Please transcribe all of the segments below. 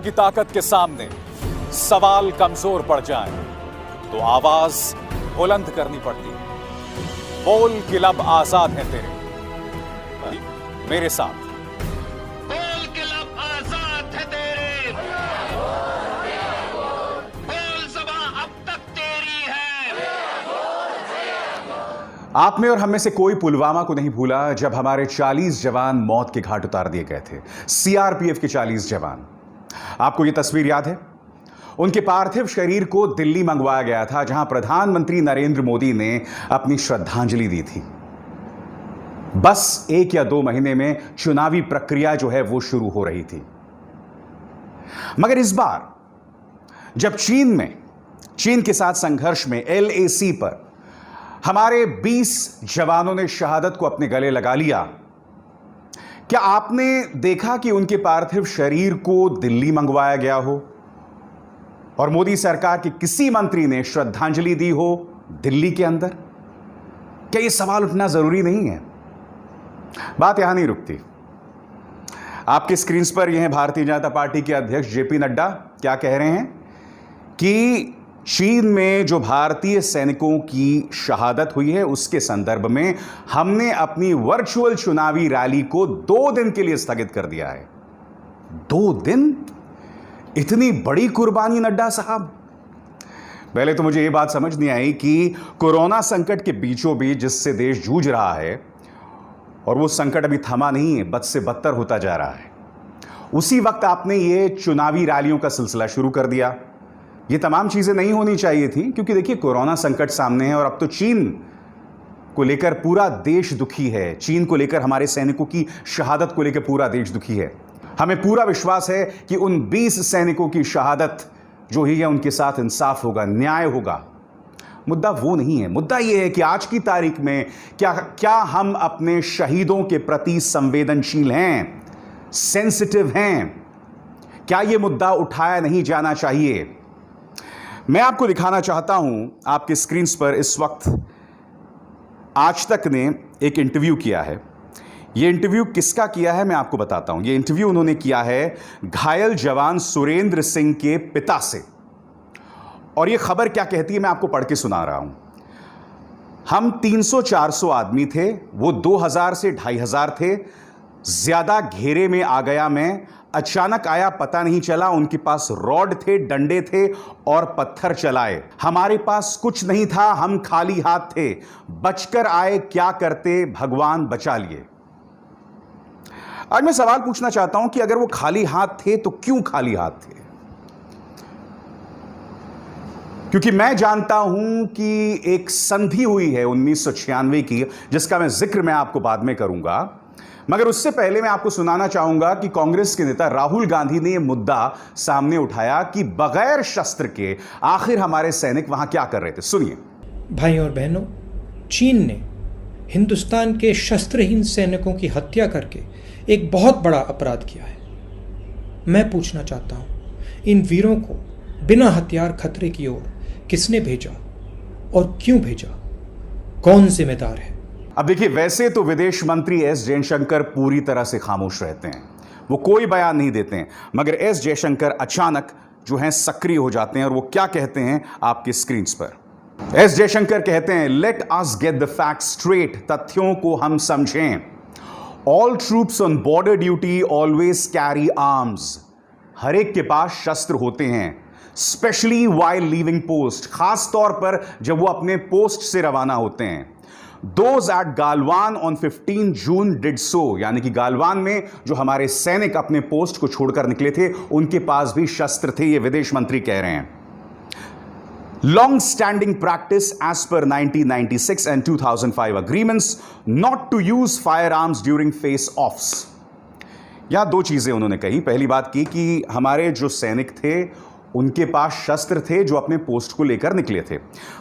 की ताकत के सामने सवाल कमजोर पड़ जाएं, तो आवाज बुलंद करनी पड़ती है। बोल कि लब आजाद है तेरे, मेरे साथ। बोल के लब आजाद है तेरे, बोल ज़बां अब तक तेरी है। आप में और हम में से कोई पुलवामा को नहीं भूला जब हमारे 40 जवान मौत के घाट उतार दिए गए थे। सीआरपीएफ के 40 जवान। आपको यह तस्वीर याद है? उनके पार्थिव शरीर को दिल्ली मंगवाया गया था, जहां प्रधानमंत्री नरेंद्र मोदी ने अपनी श्रद्धांजलि दी थी। बस 1 या 2 महीने में चुनावी प्रक्रिया जो है वो शुरू हो रही थी। मगर इस बार जब चीन के साथ संघर्ष में LAC पर हमारे 20 जवानों ने शहादत को अपने गले लगा लिया, क्या आपने देखा कि उनके पार्थिव शरीर को दिल्ली मंगवाया गया हो और मोदी सरकार के किसी मंत्री ने श्रद्धांजलि दी हो दिल्ली के अंदर? क्या यह सवाल उठना जरूरी नहीं है? बात यहां नहीं रुकती। आपके स्क्रीन पर यह भारतीय जनता पार्टी के अध्यक्ष JP नड्डा क्या कह रहे हैं कि चीन में जो भारतीय सैनिकों की शहादत हुई है उसके संदर्भ में हमने अपनी वर्चुअल चुनावी रैली को 2 दिन के लिए स्थगित कर दिया है। 2 दिन? इतनी बड़ी कुर्बानी नड्डा साहब? पहले तो मुझे यह बात समझ नहीं आई कि कोरोना संकट के बीचों बीच जिससे देश जूझ रहा है और वो संकट अभी थमा नहीं है, बद से बदतर होता जा रहा है, उसी वक्त आपने ये चुनावी रैलियों का सिलसिला शुरू कर दिया। ये तमाम चीजें नहीं होनी चाहिए थी, क्योंकि देखिए कोरोना संकट सामने है और अब तो चीन को लेकर पूरा देश दुखी है। चीन को लेकर, हमारे सैनिकों की शहादत को लेकर पूरा देश दुखी है। हमें पूरा विश्वास है कि उन 20 सैनिकों की शहादत जो ही है उनके साथ इंसाफ होगा, न्याय होगा। मुद्दा वो नहीं है। मुद्दा यह है कि आज की तारीख में क्या हम अपने शहीदों के प्रति संवेदनशील हैं, सेंसिटिव हैं? क्या यह मुद्दा उठाया नहीं जाना चाहिए? मैं आपको दिखाना चाहता हूं, आपके स्क्रीन पर इस वक्त आज तक ने एक इंटरव्यू किया है। यह इंटरव्यू किसका किया है मैं आपको बताता हूं। यह इंटरव्यू उन्होंने किया है घायल जवान सुरेंद्र सिंह के पिता से। और यह खबर क्या कहती है मैं आपको पढ़ के सुना रहा हूं। हम 300-400 आदमी थे, वो 2000 से 2500 थे। ज्यादा घेरे में आ गया मैं, अचानक आया पता नहीं चला। उनके पास रॉड थे, डंडे थे और पत्थर चलाए। हमारे पास कुछ नहीं था, हम खाली हाथ थे। बचकर आए, क्या करते, भगवान बचा लिए। आज मैं सवाल पूछना चाहता हूं कि अगर वो खाली हाथ थे तो क्यों खाली हाथ थे? क्योंकि मैं जानता हूं कि एक संधि हुई है 1996 की, जिसका मैं जिक्र मैं आपको बाद में करूंगा। मगर उससे पहले मैं आपको सुनाना चाहूंगा कि कांग्रेस के नेता राहुल गांधी ने यह मुद्दा सामने उठाया कि बगैर शस्त्र के आखिर हमारे सैनिक वहां क्या कर रहे थे। सुनिए। भाई और बहनों, चीन ने हिंदुस्तान के शस्त्रहीन सैनिकों की हत्या करके एक बहुत बड़ा अपराध किया है। मैं पूछना चाहता हूं, इन वीरों को बिना हथियार खतरे की ओर किसने भेजा और क्यों भेजा? कौन जिम्मेदार है? अब देखिए, वैसे तो विदेश मंत्री S जयशंकर पूरी तरह से खामोश रहते हैं, वो कोई बयान नहीं देते हैं। मगर S जयशंकर अचानक जो हैं सक्रिय हो जाते हैं और वो क्या कहते हैं आपके स्क्रीन पर। S जयशंकर कहते हैं, let us get the facts straight, तथ्यों को हम समझें। All troops on border duty always carry arms. हर एक के पास शस्त्र होते हैं, स्पेशली वाइल लीविंग पोस्ट, खास तौर पर जब वो अपने पोस्ट से रवाना होते हैं। Those at Galwan on 15 June did so, यानी कि गालवान में जो हमारे सैनिक अपने पोस्ट को छोड़कर निकले थे उनके पास भी शस्त्र थे, ये विदेश मंत्री कह रहे हैं। लॉन्ग स्टैंडिंग प्रैक्टिस एज पर 1996 and 2005 agreements not to use firearms during face offs. यहां 2 चीजें उन्होंने कही। पहली बात की कि हमारे जो सैनिक थे उनके पास शस्त्र थे जो अपने पोस्ट को लेकर निकले थे।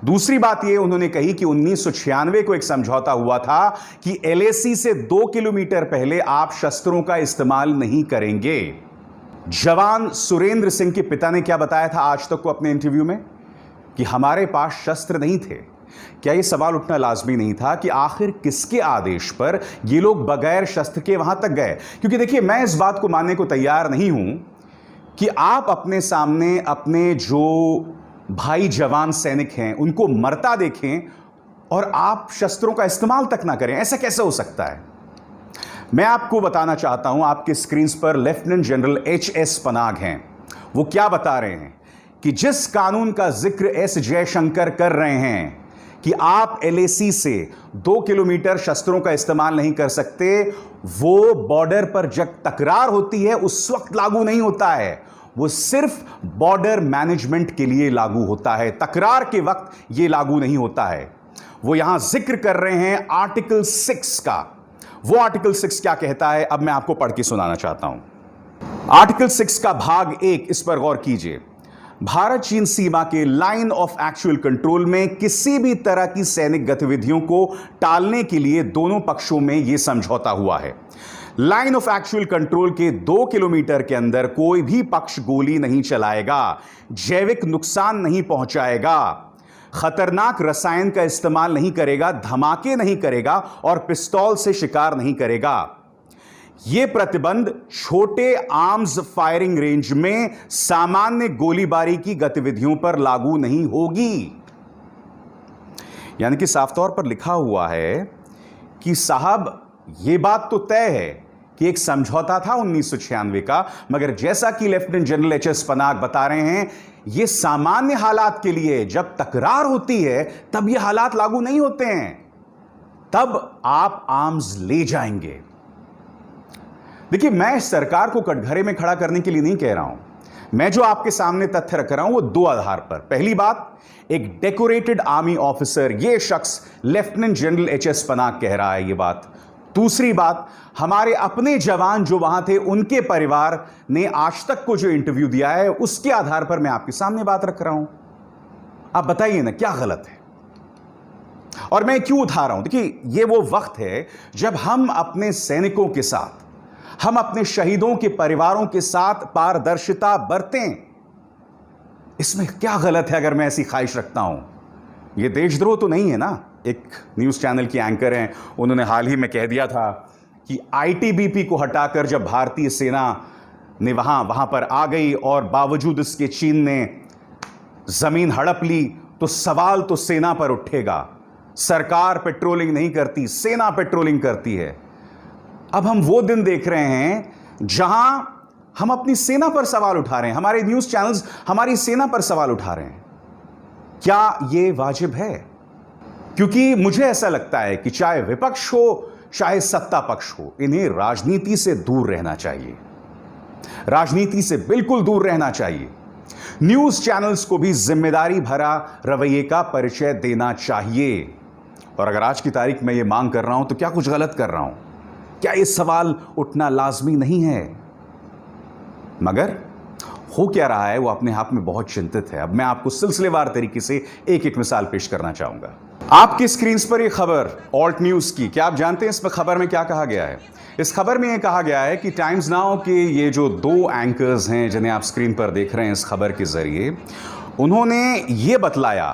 दूसरी बात यह उन्होंने कही कि 1996 को एक समझौता हुआ था कि LAC से 2 किलोमीटर पहले आप शस्त्रों का इस्तेमाल नहीं करेंगे। जवान सुरेंद्र सिंह के पिता ने क्या बताया था आज तक को अपने इंटरव्यू में? कि हमारे पास शस्त्र नहीं थे। क्या यह सवाल उठना लाजमी नहीं था कि आखिर किसके आदेश पर ये लोग बगैर शस्त्र के वहां तक गए? क्योंकि देखिए, मैं इस बात को मानने को तैयार नहीं हूं कि आप अपने सामने अपने जो भाई जवान सैनिक हैं उनको मरता देखें और आप शस्त्रों का इस्तेमाल तक ना करें? ऐसा कैसे हो सकता है? मैं आपको बताना चाहता हूं, आपके स्क्रीन पर लेफ्टिनेंट जनरल एच.एस. पनाग हैं। वो क्या बता रहे हैं कि जिस कानून का जिक्र एस जयशंकर कर रहे हैं कि आप एलएसी से 2 किलोमीटर शस्त्रों का इस्तेमाल नहीं कर सकते, वो बॉर्डर पर जब तकरार होती है उस वक्त लागू नहीं होता है। वो सिर्फ बॉर्डर मैनेजमेंट के लिए लागू होता है, तकरार के वक्त यह लागू नहीं होता है। वो यहां जिक्र कर रहे हैं आर्टिकल 6 का। वो आर्टिकल 6 क्या कहता है, अब मैं आपको पढ़ के सुनाना चाहता हूं। आर्टिकल 6 का भाग 1, इस पर गौर कीजिए। भारत चीन सीमा के लाइन ऑफ एक्चुअल कंट्रोल में किसी भी तरह की सैनिक गतिविधियों को टालने के लिए दोनों पक्षों में यह समझौता हुआ है। लाइन ऑफ एक्चुअल कंट्रोल के 2 किलोमीटर के अंदर कोई भी पक्ष गोली नहीं चलाएगा, जैविक नुकसान नहीं पहुंचाएगा, खतरनाक रसायन का इस्तेमाल नहीं करेगा, धमाके नहीं करेगा और पिस्तौल से शिकार नहीं करेगा। यह प्रतिबंध छोटे आर्म्स फायरिंग रेंज में सामान्य गोलीबारी की गतिविधियों पर लागू नहीं होगी। यानी कि साफ तौर पर लिखा हुआ है कि साहब यह बात तो तय है कि एक समझौता था 1996 का, मगर जैसा कि लेफ्टिनेंट जनरल एच.एस. पनाग बता रहे हैं, यह सामान्य हालात के लिए, जब तकरार होती है तब यह हालात लागू नहीं होते हैं, तब आप आर्म्स ले जाएंगे। देखिए, मैं सरकार को कटघरे में खड़ा करने के लिए नहीं कह रहा हूं। मैं जो आपके सामने तथ्य रख रहा हूं वो 2 आधार पर। पहली बात, एक डेकोरेटेड आर्मी ऑफिसर, यह शख्स लेफ्टिनेंट जनरल एच.एस. पनाग कह रहा है यह बात। दूसरी बात, हमारे अपने जवान जो वहां थे उनके परिवार ने आज तक को जो इंटरव्यू दिया है उसके आधार पर मैं आपके सामने बात रख रहा हूं। आप बताइए ना, क्या गलत है? और मैं क्यों उठा रहा हूं? देखिए, यह वो वक्त है जब हम अपने सैनिकों के साथ, हम अपने शहीदों के परिवारों के साथ पारदर्शिता बरतें। इसमें क्या गलत है अगर मैं ऐसी ख्वाहिश रखता हूं? यह देशद्रोह तो नहीं है ना? एक न्यूज़ चैनल की एंकर हैं, उन्होंने हाल ही में कह दिया था कि आईटीबीपी को हटाकर जब भारतीय सेना ने वहां पर आ गई और बावजूद इसके चीन ने जमीन हड़प ली, तो सवाल तो सेना पर उठेगा। सरकार पेट्रोलिंग नहीं करती, सेना पेट्रोलिंग करती है। अब हम वो दिन देख रहे हैं जहां हम अपनी सेना पर सवाल उठा रहे हैं, हमारे न्यूज़ चैनल्स हमारी सेना पर सवाल उठा रहे हैं। क्या यह वाजिब है? क्योंकि मुझे ऐसा लगता है कि चाहे विपक्ष हो चाहे सत्ता पक्ष हो, इन्हें राजनीति से दूर रहना चाहिए, राजनीति से बिल्कुल दूर रहना चाहिए। न्यूज़ चैनल्स को भी जिम्मेदारी भरा रवैये का परिचय देना चाहिए। और अगर आज की तारीख में यह मांग कर रहा हूं तो क्या कुछ गलत कर रहा हूं? क्या यह सवाल उठना लाजमी नहीं है? मगर हो क्या रहा है वो अपने आप में बहुत चिंतित है। अब मैं आपको सिलसिलेवार तरीके से एक एक मिसाल पेश करना चाहूंगा। आपकी स्क्रीन पर यह खबर ऑल्ट न्यूज की, क्या आप जानते हैं इस खबर में क्या कहा गया है? इस खबर में यह कहा गया है कि टाइम्स नाउ के ये जो 2 एंकर्स हैं जिन्हें आप स्क्रीन पर देख रहे हैं इस खबर के जरिए, उन्होंने यह बतलाया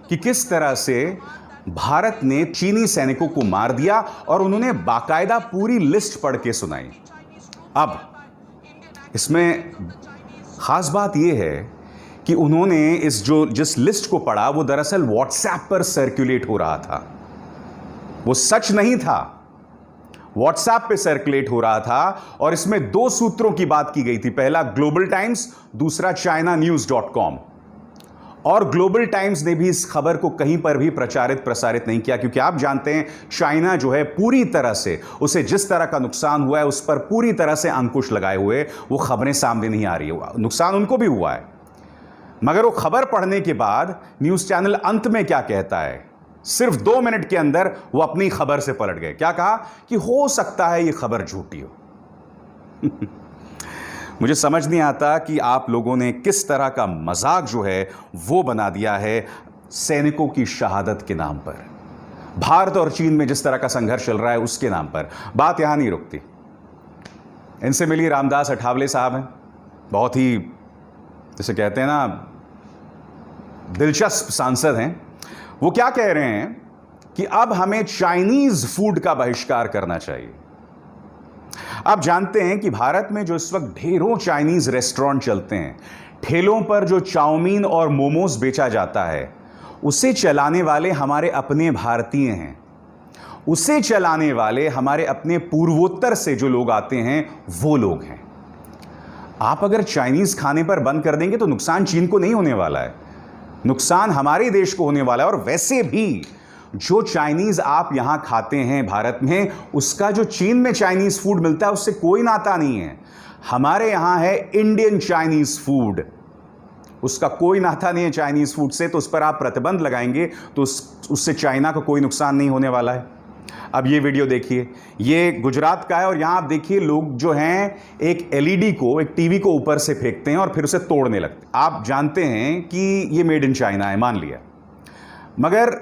कि किस तरह से भारत ने चीनी सैनिकों को मार दिया और उन्होंने बाकायदा पूरी लिस्ट पढ़ के सुनाई। अब इसमें खास बात यह है कि उन्होंने जिस लिस्ट को पढ़ा वो दरअसल व्हाट्सएप पर सर्कुलेट हो रहा था, वो सच नहीं था, व्हाट्सएप पे सर्कुलेट हो रहा था। और इसमें 2 सूत्रों की बात की गई थी, पहला ग्लोबल टाइम्स, दूसरा chinanews.com। और ग्लोबल टाइम्स ने भी इस खबर को कहीं पर भी प्रसारित नहीं किया, क्योंकि आप जानते हैं चाइना जो है पूरी तरह से, उसे जिस तरह का नुकसान हुआ है उस पर पूरी तरह से अंकुश लगाए हुए वो खबरें सामने नहीं आ रही है। नुकसान उनको भी हुआ है, मगर वो खबर पढ़ने के बाद न्यूज़ चैनल अंत में क्या कहता है, सिर्फ 2 मिनट के अंदर वो अपनी खबर से पलट गए। क्या कहा कि हो सकता है ये खबर झूठी हो। मुझे समझ नहीं आता कि आप लोगों ने किस तरह का मजाक जो है वो बना दिया है सैनिकों की शहादत के नाम पर। भारत और चीन में जिस तरह का संघर्ष चल रहा है उसके नाम पर। बात यहां नहीं रुकती। इनसे मिली रामदास अठावले साहब हैं, बहुत ही जिसे कहते हैं ना दिलचस्प सांसद हैं। वो क्या कह रहे हैं कि अब हमें चाइनीज फूड का बहिष्कार करना चाहिए। आप जानते हैं कि भारत में जो इस वक्त ढेरों चाइनीज रेस्टोरेंट चलते हैं, ठेलों पर जो चाउमीन और मोमोज बेचा जाता है, उसे चलाने वाले हमारे अपने भारतीय हैं। उसे चलाने वाले हमारे अपने पूर्वोत्तर से जो लोग आते हैं, वो लोग हैं। आप अगर चाइनीज खाने पर बंद कर देंगे तो नुकसान चीन को नहीं होने वाला है, नुकसान हमारे देश को होने वाला है। और वैसे भी जो चाइनीज आप यहां खाते हैं भारत में, उसका जो चीन में चाइनीज फूड मिलता है उससे कोई नाता नहीं है। हमारे यहां है इंडियन चाइनीज फूड, उसका कोई नाता नहीं है चाइनीज फूड से। तो उस पर आप प्रतिबंध लगाएंगे तो उससे चाइना को कोई नुकसान नहीं होने वाला है। अब ये वीडियो देखिए, ये गुजरात का है और यहां आप देखिए लोग जो हैं एक एलईडी को, एक टीवी को ऊपर से फेंकते हैं और फिर उसे तोड़ने लगते हैं। आप जानते हैं कि ये मेड इन चाइना है, मान लिया, मगर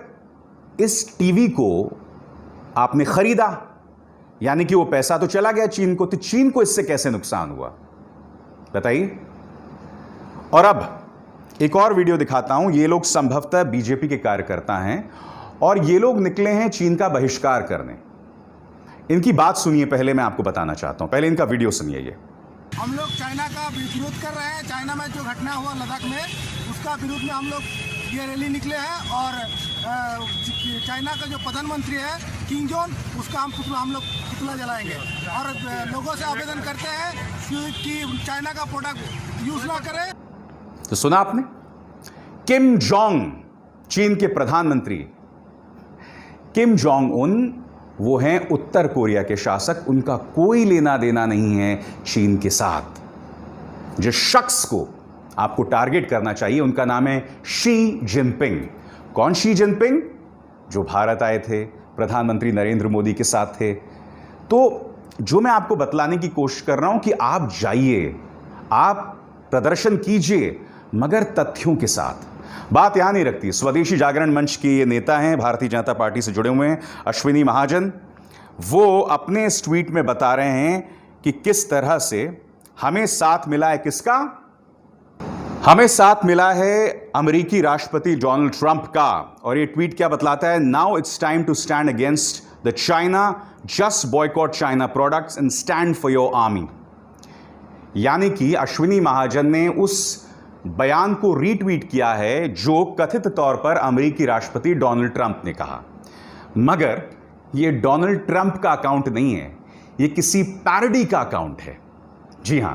इस टीवी को आपने खरीदा, यानी कि वो पैसा तो चला गया चीन को, तो चीन को इससे कैसे नुकसान हुआ बताइए। और अब एक और वीडियो दिखाता हूं। ये लोग संभवतः बीजेपी के कार्यकर्ता हैं और ये लोग निकले हैं चीन का बहिष्कार करने। इनकी बात सुनिए, पहले मैं आपको बताना चाहता हूं, पहले इनका वीडियो सुनिए। ये हम लोग चाइना का विरोध कर रहे हैं। चाइना में जो घटना हुआ लद्दाख में, उसका विरोध में हम लोग ये रैली निकले हैं। और चाइना का जो प्रधानमंत्री है किंग जॉन, उसका हम लोग पुतला जलाएंगे और लोगों से आवेदन करते हैं कि चाइना का प्रोडक्ट यूज ना करें। तो सुना आपने, किम जोंग, चीन के प्रधानमंत्री किम जोंग उन, वो हैं उत्तर कोरिया के शासक। उनका कोई लेना देना नहीं है चीन के साथ। जिस शख्स को आपको टारगेट करना चाहिए उनका नाम है शी जिनपिंग। कौन शी जिनपिंग? जो भारत आए थे, प्रधानमंत्री नरेंद्र मोदी के साथ थे। तो जो मैं आपको बतलाने की कोशिश कर रहा हूं कि आप जाइए, आप प्रदर्शन कीजिए, मगर तथ्यों के साथ। बात यहां नहीं रखती। स्वदेशी जागरण मंच के ये नेता हैं, भारतीय जनता पार्टी से जुड़े हुए हैं, अश्विनी महाजन। वो अपने इस ट्वीट में बता रहे हैं कि किस तरह से हमें साथ मिला है, किसका? हमें साथ मिला है अमेरिकी राष्ट्रपति डोनाल्ड ट्रंप का। और ये ट्वीट क्या बतलाता है? Now it's time to stand against the China, just boycott China products and stand for your army. यानी कि अश्विनी महाजन ने उस बयान को रीट्वीट किया है जो कथित तौर पर अमेरिकी राष्ट्रपति डोनाल्ड ट्रंप ने कहा। मगर यह डोनाल्ड ट्रंप का अकाउंट नहीं है, यह किसी पैरोडी का अकाउंट है। जी हां,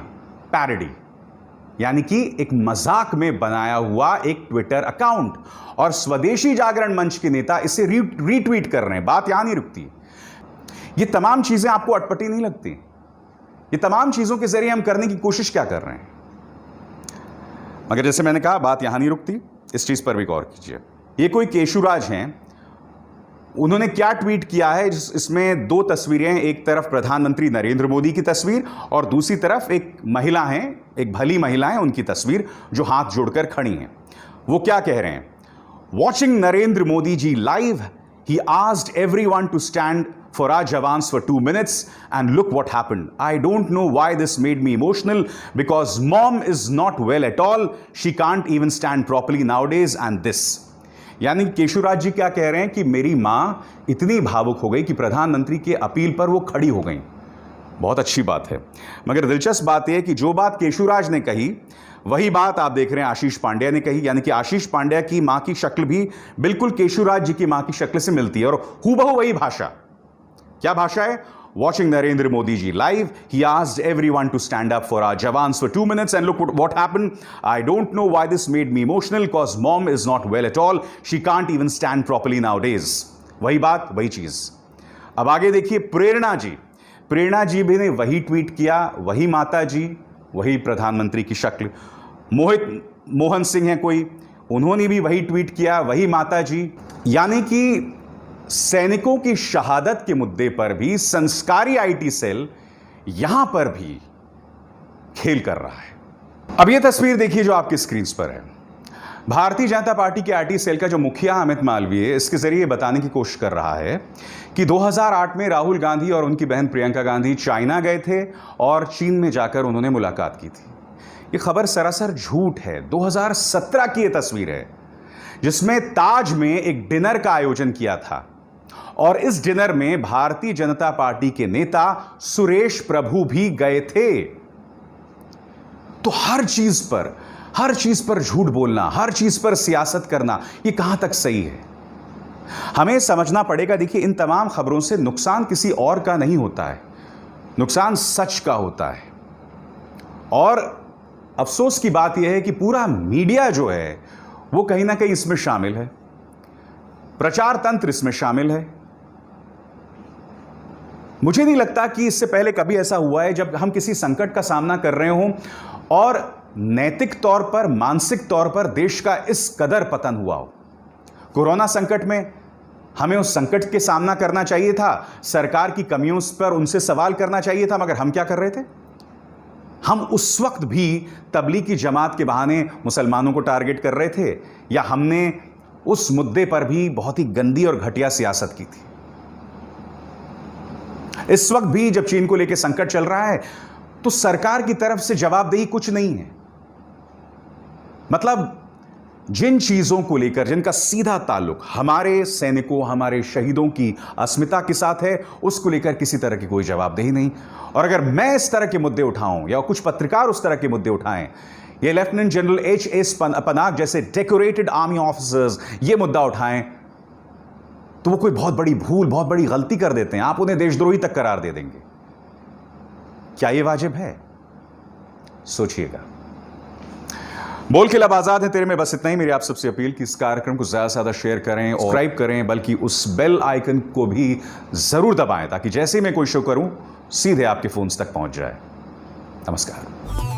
पैरोडी, यानी कि एक मजाक में बनाया हुआ एक ट्विटर अकाउंट। और स्वदेशी जागरण मंच के नेता इसे रीट्वीट कर रहे हैं। बात यहां नहीं रुकती। ये तमाम चीजें आपको अटपटी नहीं लगती? ये तमाम चीजों के जरिए हम करने की कोशिश क्या कर रहे हैं? मगर जैसे मैंने कहा, बात यहां नहीं रुकती, इस चीज पर भी गौर कीजिए। ये कोई केशुराज हैं, उन्होंने क्या ट्वीट किया है? इसमें दो तस्वीरें हैं, एक तरफ प्रधानमंत्री नरेंद्र मोदी की तस्वीर और दूसरी तरफ एक महिला है, एक भली महिला है, उनकी तस्वीर जो हाथ जोड़कर खड़ी हैं। वो क्या कह रहे हैं? Watching Narendra Modi ji live, he asked everyone to stand for our jawans for 2 minutes and look what happened. I don't know why this made me emotional because mom is not well at all. She can't even stand properly nowadays and this. यानी केशुराज जी क्या कह रहे हैं कि मेरी मां इतनी भावुक हो गई कि प्रधानमंत्री की अपील पर वो खड़ी हो गई। बहुत अच्छी बात है, मगर दिलचस्प बात यह कि जो बात केशुराज ने कही वही बात आप देख रहे हैं आशीष पांड्या ने कही। यानी कि आशीष पांड्या की मां की शक्ल भी बिल्कुल केशुराज जी की मां की शक्ल से मिलती है और हूबहू वही भाषा। क्या भाषा है? Watching Narendra Modi ji live, he asked everyone to stand up for our jawans for 2 minutes and look what happened. I don't know why this made me emotional because mom is not well at all. She can't even stand properly nowadays. वही बात, वही चीज। अब आगे देखिए प्रेरणा जी। प्रेरणा जी भी ने वही ट्वीट किया, वही माता जी, वही प्रधानमंत्री की शक्ल। मोहन सिंह है कोई, उन्होंने भी वही ट्वीट किया, वही माता जी। यानी कि सैनिकों की शहादत के मुद्दे पर भी संस्कारी आईटी सेल यहां पर भी खेल कर रहा है। अब यह तस्वीर देखिए जो आपकी स्क्रीन पर है। भारतीय जनता पार्टी के आईटी सेल का जो मुखिया अमित मालवीय इसके जरिए बताने की कोशिश कर रहा है कि 2008 में राहुल गांधी और उनकी बहन प्रियंका गांधी चाइना गए थे और चीन में जाकर उन्होंने मुलाकात की थी। यह खबर सरासर झूठ है। 2017 की यह तस्वीर है जिसमें ताज में एक डिनर का आयोजन किया था और इस डिनर में भारतीय जनता पार्टी के नेता सुरेश प्रभु भी गए थे। तो हर चीज पर झूठ बोलना, हर चीज पर सियासत करना, यह कहां तक सही है? हमें समझना पड़ेगा। देखिए, इन तमाम खबरों से नुकसान किसी और का नहीं होता है, नुकसान सच का होता है। और अफसोस की बात यह है कि पूरा मीडिया जो है वो कहीं ना कहीं इसमें शामिल है, प्रचार तंत्र इसमें शामिल है। मुझे नहीं लगता कि इससे पहले कभी ऐसा हुआ है जब हम किसी संकट का सामना कर रहे हों और नैतिक तौर पर, मानसिक तौर पर देश का इस कदर पतन हुआ हो। कोरोना संकट में हमें उस संकट के सामना करना चाहिए था, सरकार की कमियों पर उनसे सवाल करना चाहिए था, मगर हम क्या कर रहे थे? हम उस वक्त भी तबलीगी जमात के बहाने मुसलमानों को टारगेट कर रहे थे, या हमने उस मुद्दे पर भी बहुत ही गंदी और घटिया सियासत की थी। इस वक्त भी जब चीन को लेकर संकट चल रहा है तो सरकार की तरफ से जवाबदेही कुछ नहीं है। मतलब जिन चीजों को लेकर, जिनका सीधा ताल्लुक हमारे सैनिकों, हमारे शहीदों की अस्मिता के साथ है, उसको लेकर किसी तरह की कोई जवाबदेही नहीं। और अगर मैं इस तरह के मुद्दे उठाऊं या कुछ पत्रकार उस तरह के मुद्दे उठाएं, ये लेफ्टिनेंट जनरल H.S. पनाग जैसे डेकोरेटेड आर्मी ऑफिसर्स ये मुद्दा उठाएं, तो वो कोई बहुत बड़ी भूल, बहुत बड़ी गलती कर देते हैं। आप उन्हें देशद्रोही तक करार दे देंगे। क्या ये वाजिब है? सोचिएगा। बोल के लब आजाद है तेरे में बस इतना ही। मेरी आप सबसे अपील कि इस कार्यक्रम को ज्यादा से ज्यादा शेयर करें और सब्सक्राइब करें, बल्कि उस बेल आइकन को भी जरूर दबाएं ताकि जैसे ही मैं कोई शो करूं सीधे आपके फोन्स तक पहुंच जाए। नमस्कार।